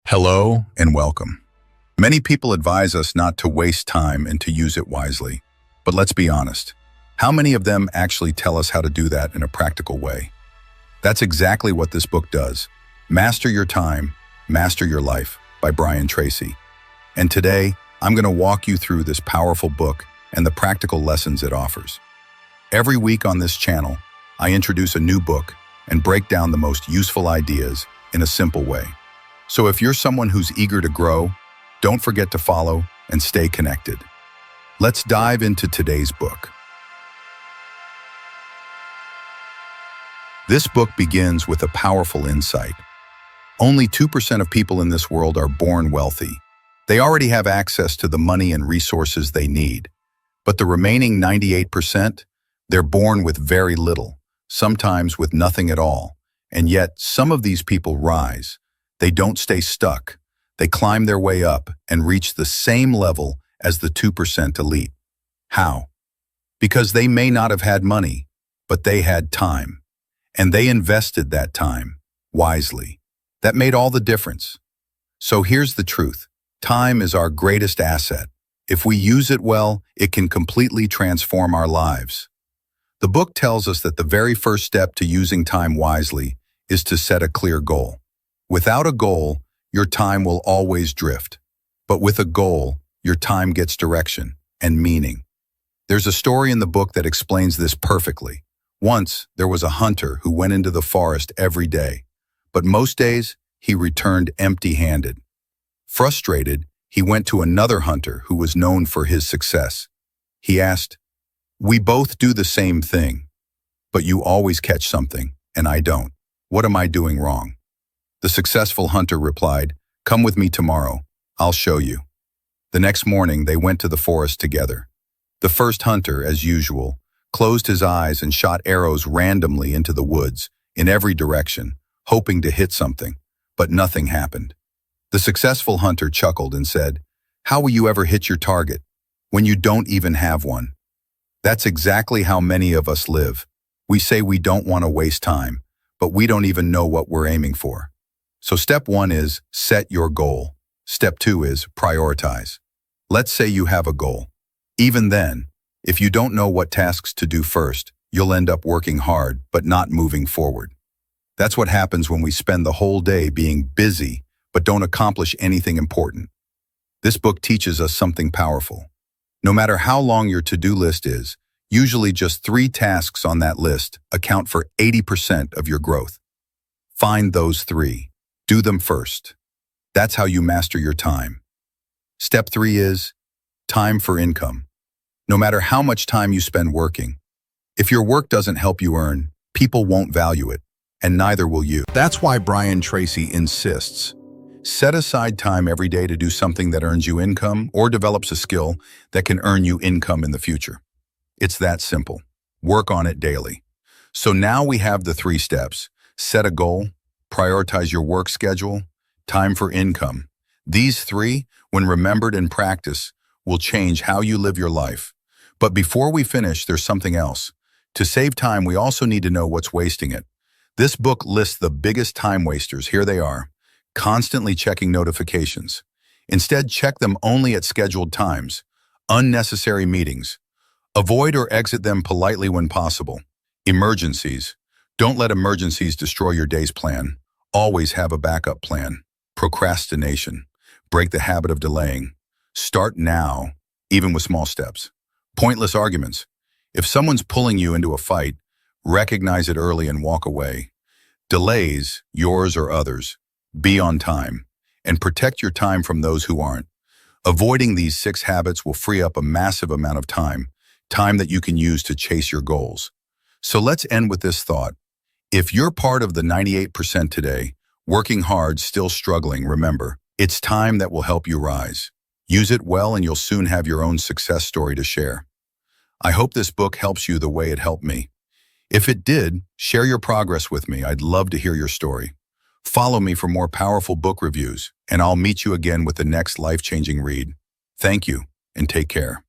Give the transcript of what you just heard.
Hello and welcome. Many people advise us not to waste time and to use it wisely. But let's be honest, how many of them actually tell us how to do that in a practical way? That's exactly what this book does. Master Your Time, Master Your Life by Brian Tracy. And today, I'm going to walk you through this powerful book and the practical lessons it offers. Every week on this channel, I introduce a new book and break down the most useful ideas in a simple way. So if you're someone who's eager to grow, don't forget to follow and stay connected. Let's dive into today's book. This book begins with a powerful insight. Only 2% of people in this world are born wealthy. They already have access to the money and resources they need. But the remaining 98%, they're born with very little, sometimes with nothing at all. And yet, some of these people rise. They don't stay stuck. They climb their way up and reach the same level as the 2% elite. How? Because they may not have had money, but they had time. And they invested that time wisely. That made all the difference. So here's the truth. Time is our greatest asset. If we use it well, it can completely transform our lives. The book tells us that the very first step to using time wisely is to set a clear goal. Without a goal, your time will always drift. But with a goal, your time gets direction and meaning. There's a story in the book that explains this perfectly. Once, there was a hunter who went into the forest every day, but most days, he returned empty-handed. Frustrated, he went to another hunter who was known for his success. He asked, "We both do the same thing, but you always catch something, and I don't. What am I doing wrong?" The successful hunter replied, "Come with me tomorrow. I'll show you." The next morning, they went to the forest together. The first hunter, as usual, closed his eyes and shot arrows randomly into the woods, in every direction, hoping to hit something, but nothing happened. The successful hunter chuckled and said, "How will you ever hit your target when you don't even have one?" That's exactly how many of us live. We say we don't want to waste time, but we don't even know what we're aiming for. So step 1 is set your goal. Step 2 is prioritize. Let's say you have a goal. Even then, if you don't know what tasks to do first, you'll end up working hard but not moving forward. That's what happens when we spend the whole day being busy but don't accomplish anything important. This book teaches us something powerful. No matter how long your to-do list is, usually just 3 tasks on that list account for 80% of your growth. Find those 3. Do them first. That's how you master your time. Step 3 is time for income. No matter how much time you spend working, if your work doesn't help you earn, people won't value it, and neither will you. That's why Brian Tracy insists. Set aside time every day to do something that earns you income or develops a skill that can earn you income in the future. It's that simple. Work on it daily. So now we have the 3 steps. Set a goal, prioritize your work schedule, time for income. These 3, when remembered and practiced, will change how you live your life. But before we finish, there's something else. To save time, we also need to know what's wasting it. This book lists the biggest time wasters. Here they are. Constantly checking notifications. Instead, check them only at scheduled times. Unnecessary meetings. Avoid or exit them politely when possible. Emergencies. Don't let emergencies destroy your day's plan. Always have a backup plan. Procrastination. Break the habit of delaying. Start now, even with small steps. Pointless arguments. If someone's pulling you into a fight, recognize it early and walk away. Delays, yours or others. Be on time. And protect your time from those who aren't. Avoiding these 6 habits will free up a massive amount of time that you can use to chase your goals. So let's end with this thought. If you're part of the 98% today, working hard, still struggling, remember, it's time that will help you rise. Use it well and you'll soon have your own success story to share. I hope this book helps you the way it helped me. If it did, share your progress with me. I'd love to hear your story. Follow me for more powerful book reviews, and I'll meet you again with the next life-changing read. Thank you, and take care.